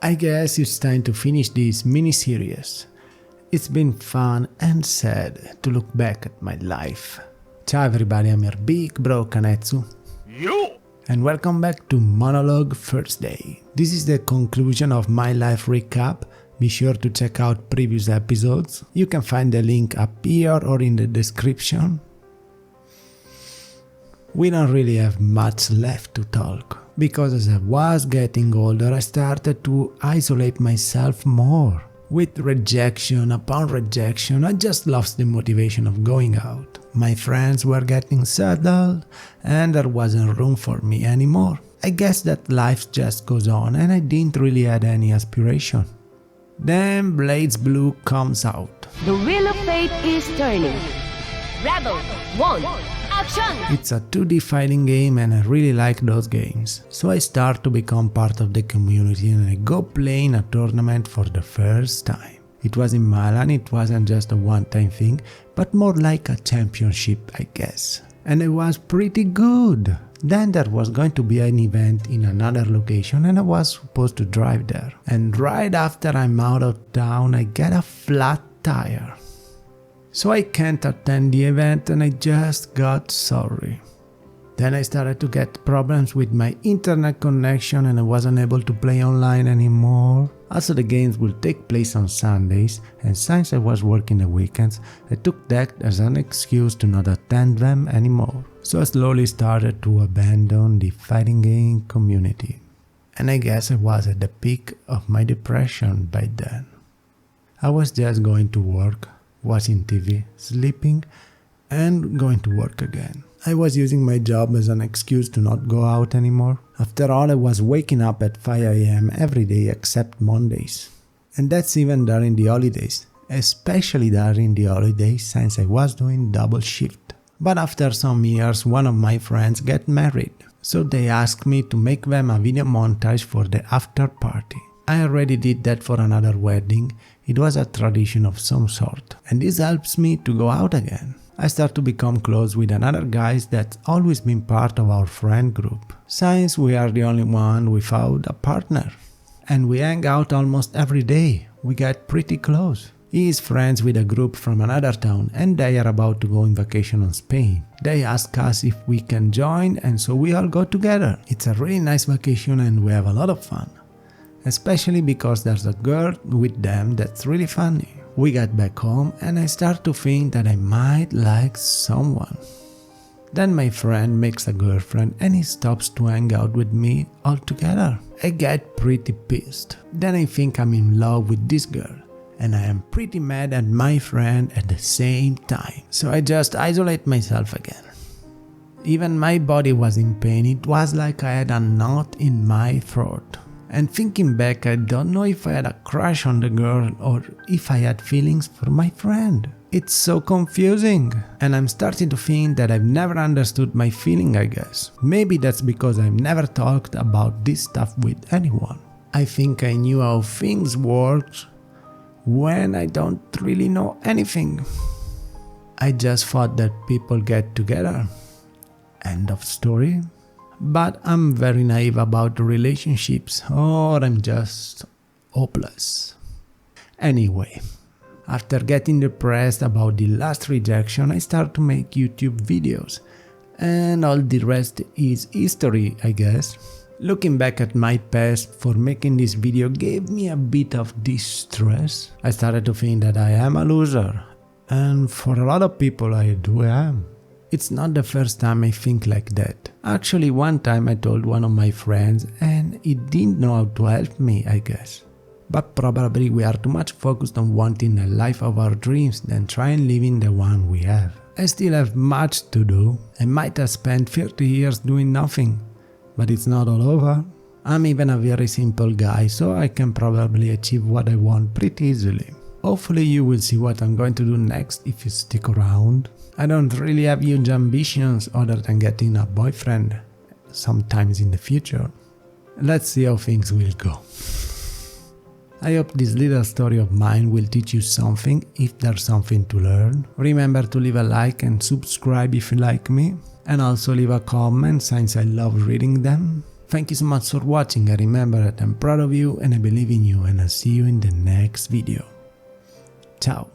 I guess it's time to finish this mini-series. It's been fun and sad to look back at my life. Ciao everybody, I'm your big bro Kanetsu. Yo! And welcome back to Monologue First Day. This is the conclusion of my life recap. Be sure to check out previous episodes. You can find the link up here or in the description. We don't really have much left to talk, because as I was getting older I started to isolate myself more. With rejection upon rejection, I just lost the motivation of going out. My friends were getting settled and there wasn't room for me anymore. I guess that life just goes on and I didn't really have any aspiration. Then BlazBlue comes out. The wheel of fate is turning. Rebel 1. Action! It's a 2D fighting game and I really like those games. So I start to become part of the community and I go play in a tournament for the first time. It was in Milan, it wasn't just a one-time thing, but more like a championship, I guess. And it was pretty good. Then there was going to be an event in another location and I was supposed to drive there. And right after I'm out of town, I get a flat tire. So I can't attend the event and I just got sorry. Then I started to get problems with my internet connection and I wasn't able to play online anymore. Also the games will take place on Sundays, and since I was working the weekends, I took that as an excuse to not attend them anymore. So I slowly started to abandon the fighting game community. And I guess I was at the peak of my depression by then. I was just going to work, watching TV, sleeping, and going to work again. I was using my job as an excuse to not go out anymore. After all, I was waking up at 5 AM every day except Mondays. And that's even during the holidays, especially during the holidays since I was doing double shift. But after some years, one of my friends got married, so they asked me to make them a video montage for the after party. I already did that for another wedding. It was a tradition of some sort, and this helps me to go out again. I start to become close with another guys that's always been part of our friend group, since we are the only one without a partner. And we hang out almost every day, we get pretty close. He is friends with a group from another town and they are about to go on vacation on Spain. They ask us if we can join and so we all go together. It's a really nice vacation and we have a lot of fun. Especially because there's a girl with them that's really funny. We get back home and I start to think that I might like someone. Then my friend makes a girlfriend and he stops to hang out with me altogether. I get pretty pissed. Then I think I'm in love with this girl. And I am pretty mad at my friend at the same time. So I just isolate myself again. Even my body was in pain. It was like I had a knot in my throat. And thinking back, I don't know if I had a crush on the girl or if I had feelings for my friend. It's so confusing. And I'm starting to think that I've never understood my feeling, I guess. Maybe that's because I've never talked about this stuff with anyone. I think I knew how things worked when I don't really know anything. I just thought that people get together. End of story. But I'm very naive about relationships, or I'm just hopeless. Anyway, after getting depressed about the last rejection, I start to make YouTube videos. And all the rest is history, I guess. Looking back at my past for making this video gave me a bit of distress. I started to think that I am a loser. And for a lot of people I am. It's not the first time I think like that. Actually, one time I told one of my friends and he didn't know how to help me, I guess. But probably we are too much focused on wanting the life of our dreams than trying living the one we have. I still have much to do. I might have spent 30 years doing nothing, but it's not all over. I'm even a very simple guy, so I can probably achieve what I want pretty easily. Hopefully you will see what I'm going to do next if you stick around. I don't really have huge ambitions other than getting a boyfriend sometimes in the future. Let's see how things will go. I hope this little story of mine will teach you something if there's something to learn. Remember to leave a like and subscribe if you like me. And also leave a comment since I love reading them. Thank you so much for watching. I remember that I'm proud of you and I believe in you, and I'll see you in the next video. Ciao!